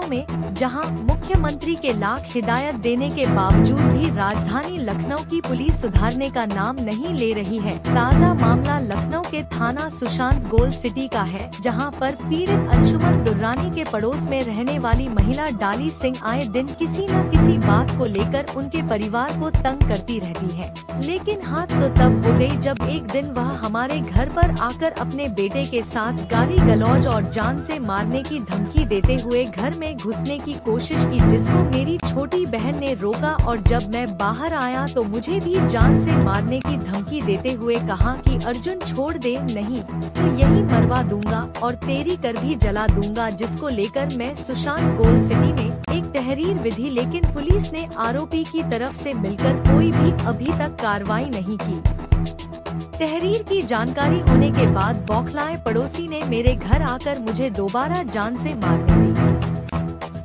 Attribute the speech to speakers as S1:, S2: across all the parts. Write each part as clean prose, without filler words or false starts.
S1: में जहां मुख्यमंत्री के लाख हिदायत देने के बावजूद भी राजधानी लखनऊ की पुलिस सुधारने का नाम नहीं ले रही है। ताज़ा मामला लखनऊ के थाना सुशांत गोल्ड सिटी का है, जहां पर पीड़ित अंशुमन दुर्रानी के पड़ोस में रहने वाली महिला डाली सिंह आए दिन किसी न किसी बात को लेकर उनके परिवार को तंग करती रहती है। लेकिन हाथ तो तब हो गई जब एक दिन वह हमारे घर पर आकर अपने बेटे के साथ गाली गलौज और जान से मारने की धमकी देते हुए घर में घुसने की कोशिश की, जिसको मेरी छोटी बहन ने रोका और जब मैं बाहर आया तो मुझे भी जान से मारने की धमकी देते हुए कहा कि अर्जुन छोड़ दे, नहीं तो यही मरवा दूंगा और तेरी कर भी जला दूंगा, जिसको लेकर मैं सुशांत गोल्ड सिटी में एक तहरीर विधि, लेकिन पुलिस ने आरोपी की तरफ से मिलकर कोई भी अभी तक कार्रवाई नहीं की। तहरीर की जानकारी होने के बाद बौखलाए पड़ोसी ने मेरे घर आकर मुझे दोबारा जान से मारने दी।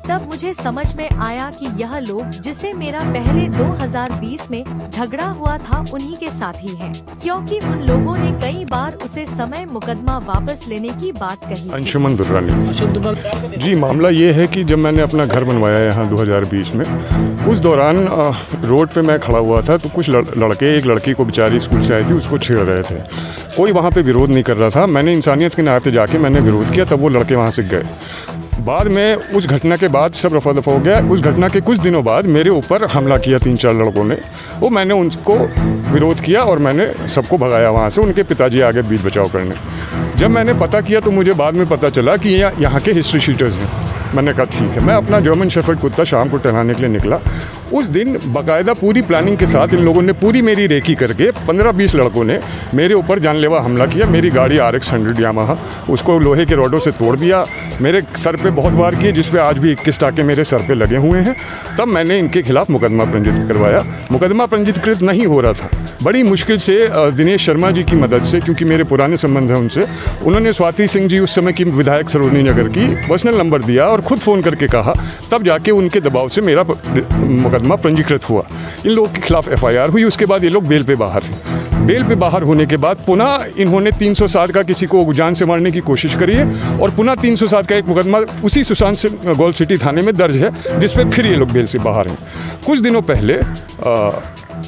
S1: तब मुझे समझ में आया कि यह लोग जिसे मेरा पहले 2020 में झगड़ा हुआ था उन्हीं के साथ ही हैं, क्योंकि उन लोगों ने कई बार उसे समय मुकदमा वापस लेने की बात कही।
S2: अंशुमन दुर्रानी जी, मामला ये है कि जब मैंने अपना घर बनवाया यहाँ 2020 में, उस दौरान रोड पे मैं खड़ा हुआ था तो कुछ लड़के एक लड़की को बेचारी स्कूल से आई थी, उसको छेड़ रहे थे। कोई वहाँ पे विरोध नहीं कर रहा था। मैंने इंसानियत के नाते जाके मैंने विरोध किया, तब वो लड़के वहाँ से गए। बाद में उस घटना के बाद सब रफा दफा हो गया। उस घटना के कुछ दिनों बाद मेरे ऊपर हमला किया 3-4 लड़कों ने। वो मैंने उनको विरोध किया और मैंने सबको भगाया वहाँ से, उनके पिताजी आगे बीच बचाव करने। जब मैंने पता किया तो मुझे बाद में पता चला कि ये यहाँ के हिस्ट्री शीटर्स हैं। मैंने कहा ठीक है। मैं अपना जर्मन शेफर्ड कुत्ता शाम को टहलाने के लिए निकला। उस दिन बाकायदा पूरी प्लानिंग के साथ इन लोगों ने पूरी मेरी रेकी करके 15-20 लड़कों ने मेरे ऊपर जानलेवा हमला किया। मेरी गाड़ी RX 100 यामाहा, उसको लोहे के रॉडों से तोड़ दिया। मेरे सर पे बहुत वार किए, जिस पे आज भी 21 टाके मेरे सर पे लगे हुए हैं। तब मैंने इनके खिलाफ मुकदमा पंजीकृत करवाया। मुकदमा पंजीकृत नहीं हो रहा था। बड़ी मुश्किल से दिनेश शर्मा जी की मदद से, क्योंकि मेरे पुराने संबंध हैं उनसे, उन्होंने स्वाति सिंह जी उस समय की विधायक सरोजनी नगर की पर्सनल नंबर दिया और खुद फ़ोन करके कहा। तब जाके उनके दबाव से मेरा मुकदमा पंजीकृत हुआ। इन लोगों के खिलाफ FIR हुई। उसके बाद ये लोग बेल पे बाहर हैं। बेल पे बाहर होने के बाद पुनः इन्होंने 307 का किसी को जान से मारने की कोशिश करी है और पुनः 307 का एक मुकदमा उसी सुशांत गोल्ड सिटी थाने में दर्ज है, जिसपे फिर ये लोग बेल से बाहर हैं। कुछ दिनों पहले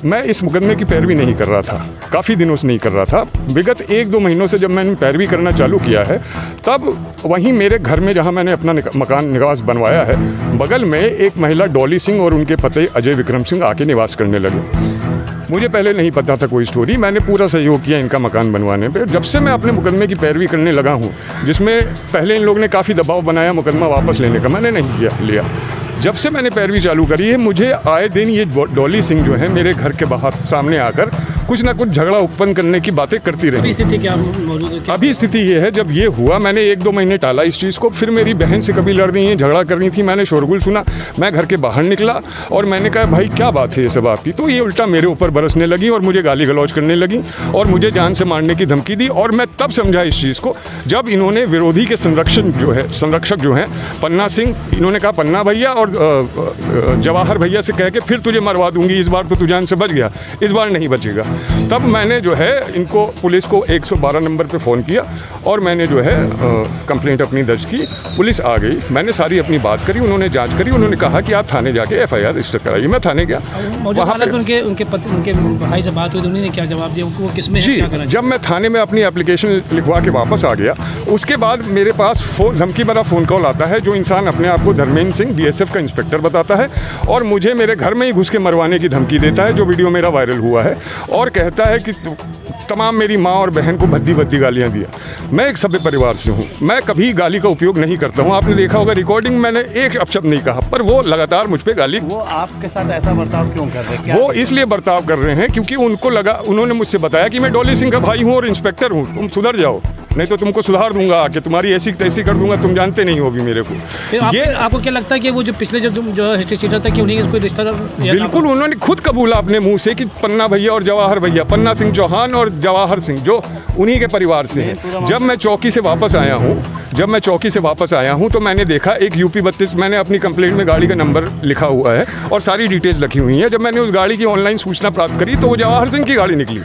S2: मैं इस मुकदमे की पैरवी नहीं कर रहा था, काफ़ी दिनों से नहीं कर रहा था। विगत 1-2 महीनों से जब मैंने पैरवी करना चालू किया है, तब वहीं मेरे घर में जहां मैंने अपना मकान निवास बनवाया है, बगल में एक महिला डॉली सिंह और उनके पति अजय विक्रम सिंह आके निवास करने लगे। मुझे पहले नहीं पता था कोई स्टोरी। मैंने पूरा सहयोग किया इनका मकान बनवाने पे। जब से मैं अपने मुकदमे की पैरवी करने लगा हूँ, जिसमें पहले इन लोगों ने काफ़ी दबाव बनाया मुकदमा वापस लेने का, मैंने नहीं लिया। जब से मैंने पैरवी चालू करी है, मुझे आए दिन ये डॉली सिंह जो है मेरे घर के बाहर सामने आकर कुछ ना कुछ झगड़ा उत्पन्न करने की बातें करती रही।
S3: स्थिति क्या मौजूद है?
S2: अभी स्थिति ये है, जब ये हुआ मैंने 1-2 महीने टाला इस चीज़ को। फिर मेरी बहन से कभी लड़ रही है, झगड़ा कर रही थी। मैंने शोरगुल सुना, मैं घर के बाहर निकला और मैंने कहा भाई क्या बात है ये सब आपकी। तो ये उल्टा मेरे ऊपर बरसने लगी और मुझे गाली गलौज करने लगी और मुझे जान से मारने की धमकी दी। और मैं तब समझा इस चीज़ को जब इन्होंने विरोधी के संरक्षक जो हैं पन्ना सिंह, इन्होंने कहा पन्ना भैया और जवाहर भैया से कह के फिर तुझे मरवा दूंगी, इस बार तो तू जान से बच गया, इस बार नहीं बचेगा। तब मैंने जो है इनको पुलिस को 112 नंबर पे फ़ोन किया और मैंने जो है कंप्लेंट अपनी दर्ज की। पुलिस आ गई, मैंने सारी अपनी बात करी, उन्होंने जांच करी। उन्होंने कहा कि आप थाने जाके FIR रजिस्टर कराइए। मैं थाने गया।
S3: वहाँ पे उनके भाई से बात हुई तो उन्होंने क्या जवाब दिया? वो किसमें
S2: जी, जब मैं थाने में अपनी एप्लीकेशन लिखवा के वापस आ गया, उसके बाद मेरे पास धमकी भरा फ़ोन कॉल आता है। जो इंसान अपने आप को धर्मेंद्र सिंह BSF का इंस्पेक्टर बताता है और मुझे मेरे घर में ही घुस के मरवाने की धमकी देता है, जो वीडियो मेरा वायरल हुआ है, और कहता है कि तमाम मेरी माँ और बहन को भद्दी भद्दी गालियाँ दिया। मैं एक सभ्य परिवार से हूँ, मैं कभी गाली का उपयोग नहीं करता हूँ। आपने देखा होगा रिकॉर्डिंग, मैंने एक अपशब्द नहीं कहा, पर वो लगातार मुझ पर गाली।
S4: वो आपके साथ ऐसा बर्ताव क्यों कर रहे हैं?
S2: वो इसलिए बर्ताव कर रहे हैं क्योंकि उनको लगा, उन्होंने मुझसे बताया कि मैं डॉली सिंह का भाई हूँ और इंस्पेक्टर हूँ, तुम सुधर जाओ नहीं तो तुमको सुधार दूंगा आके, तुम्हारी ऐसी तैसी कर दूंगा, तुम जानते नहीं हो भी मेरे को।
S3: ये आपको क्या लगता है कि वो जो पिछले जो हिस्ट्री शीटर था कि उन्हीं कोई रिश्ता?
S2: बिल्कुल, उन्होंने खुद कबूला अपने मुंह से कि पन्ना भैया और जवाहर भैया, पन्ना सिंह चौहान और जवाहर सिंह जो उन्हीं के परिवार से हैं। जब मैं चौकी से वापस आया हूँ तो मैंने देखा एक UP 32, मैंने अपनी कंप्लेंट में गाड़ी का नंबर लिखा हुआ है और सारी डिटेल्स लिखी हुई है। जब मैंने उस गाड़ी की ऑनलाइन सूचना प्राप्त करी तो वो जवाहर सिंह की गाड़ी निकली।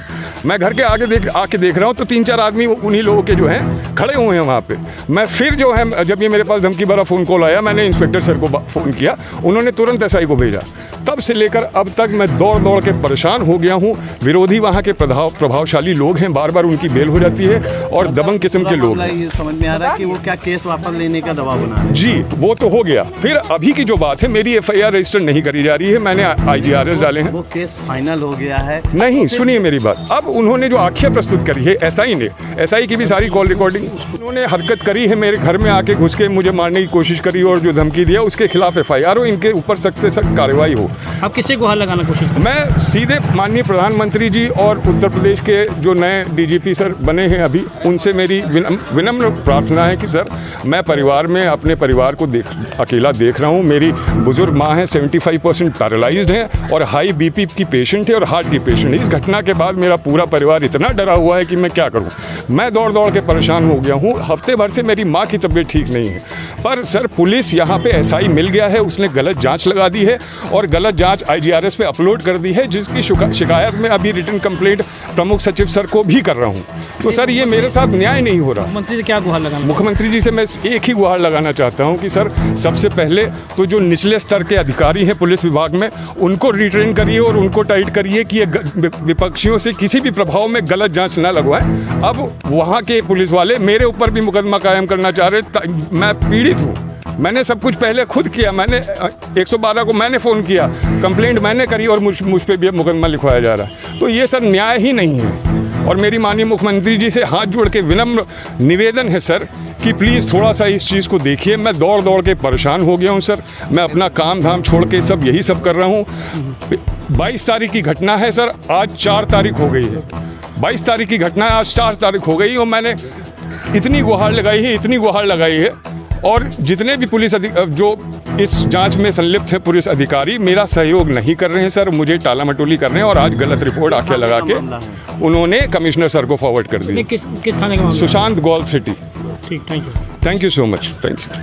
S2: मैं घर के आगे आके देख रहा हूँ तो 3-4 आदमी उन्हीं लोगों के जो हैं खड़े हुए हैं वहाँ पे। मैं फिर जो है, जब ये मेरे पास धमकी भरा फ़ोन कॉल आया, मैंने इंस्पेक्टर सर को फ़ोन किया, उन्होंने तुरंत एसआई को भेजा। तब से लेकर अब तक मैं दौड़ के परेशान हो गया हूँ। विरोधी वहाँ के प्रभावशाली लोग हैं, बार बार उनकी बेल हो जाती है और दबंग किस्म के लोग हैं।
S4: समझ में आ रहा है कि वो क्या केस वापस लेने का दबाव बना रहे हैं।
S2: जी, वो तो हो गया। फिर अभी की जो बात है, मेरी FIR रजिस्टर नहीं करी जा रही है, मैंने IGRS डाले हैं।
S4: वो केस फाइनल हो गया है।
S2: नहीं, सुनिए मेरी बात। अब उन्होंने जो आख्या प्रस्तुत करी है SI ने, SI की भी सारी कॉल रिकॉर्डिंग, उन्होंने हरकत करी है, मेरे घर में आके घुस के मुझे मारने की कोशिश करी और जो धमकी दिया उसके खिलाफ FIR हो, इनके ऊपर सख्त से सख्त कार्रवाई हो।
S3: आप किससे गुहार लगाना कोशिश?
S2: मैं सीधे माननीय प्रधानमंत्री जी और उत्तर प्रदेश के जो नए DGP सर बने हैं अभी, उनसे मेरी विनम्र प्रार्थना है कि सर, मैं परिवार में अपने परिवार को अकेला देख रहा हूँ। मेरी बुजुर्ग माँ है, 75% पैरालाइज्ड है और हाई BP की पेशेंट है और हार्ट की पेशेंट है। इस घटना के बाद मेरा पूरा परिवार इतना डरा हुआ है कि मैं क्या करूँ। मैं दौड़ के परेशान हो गया हूँ। हफ्ते भर से मेरी माँ की तबीयत ठीक नहीं है। पर सर, पुलिस यहाँ पे SI मिल गया है, उसने गलत जांच लगा दी है और गलत जांच IGRS पे अपलोड कर दी है, जिसकी शिकायत में अभी रिटन कंप्लेंट प्रमुख सचिव सर को भी कर रहा हूँ। तो सर, ये मेरे साथ न्याय नहीं हो रहा।
S3: मुख्यमंत्री से क्या गुहार लगाना?
S2: मुख्यमंत्री जी से मैं एक ही गुहार लगाना चाहता हूं कि सर, सबसे पहले तो जो निचले स्तर के अधिकारी हैं पुलिस विभाग में, उनको रिट्रेन करिए और उनको टाइट करिए कि ये विपक्षियों से किसी भी प्रभाव में गलत जांच न लगवाएं। अब वहां के पुलिस वाले मेरे ऊपर भी मुकदमा कायम करना चाह रहे। मैं पीड़ित हूँ, मैंने सब कुछ पहले खुद किया, मैंने 112 को मैंने फ़ोन किया, कंप्लेंट मैंने करी और मुझ पे भी मुकदमा लिखवाया जा रहा है। तो ये सर न्याय ही नहीं है। और मेरी माननीय मुख्यमंत्री जी से हाथ जोड़ के विनम्र निवेदन है सर कि प्लीज़ थोड़ा सा इस चीज़ को देखिए। मैं दौड़ के परेशान हो गया हूँ सर। मैं अपना काम धाम छोड़ के सब यही सब कर रहा हूँ। 22 तारीख की घटना है सर, आज 4 तारीख हो गई है। 22 तारीख की घटना है, आज 4 तारीख हो गई और मैंने इतनी गुहार लगाई है और जितने भी पुलिस जो इस जांच में संलिप्त है पुलिस अधिकारी मेरा सहयोग नहीं कर रहे हैं सर, मुझे टाला मटोली कर रहे हैं और आज गलत रिपोर्ट आख्या लगा के उन्होंने कमिश्नर सर को फॉरवर्ड कर दी।
S3: किस थाने का मामला?
S2: Sushant golf city.
S3: ठीक, thank you.
S2: Thank you so much, thank you.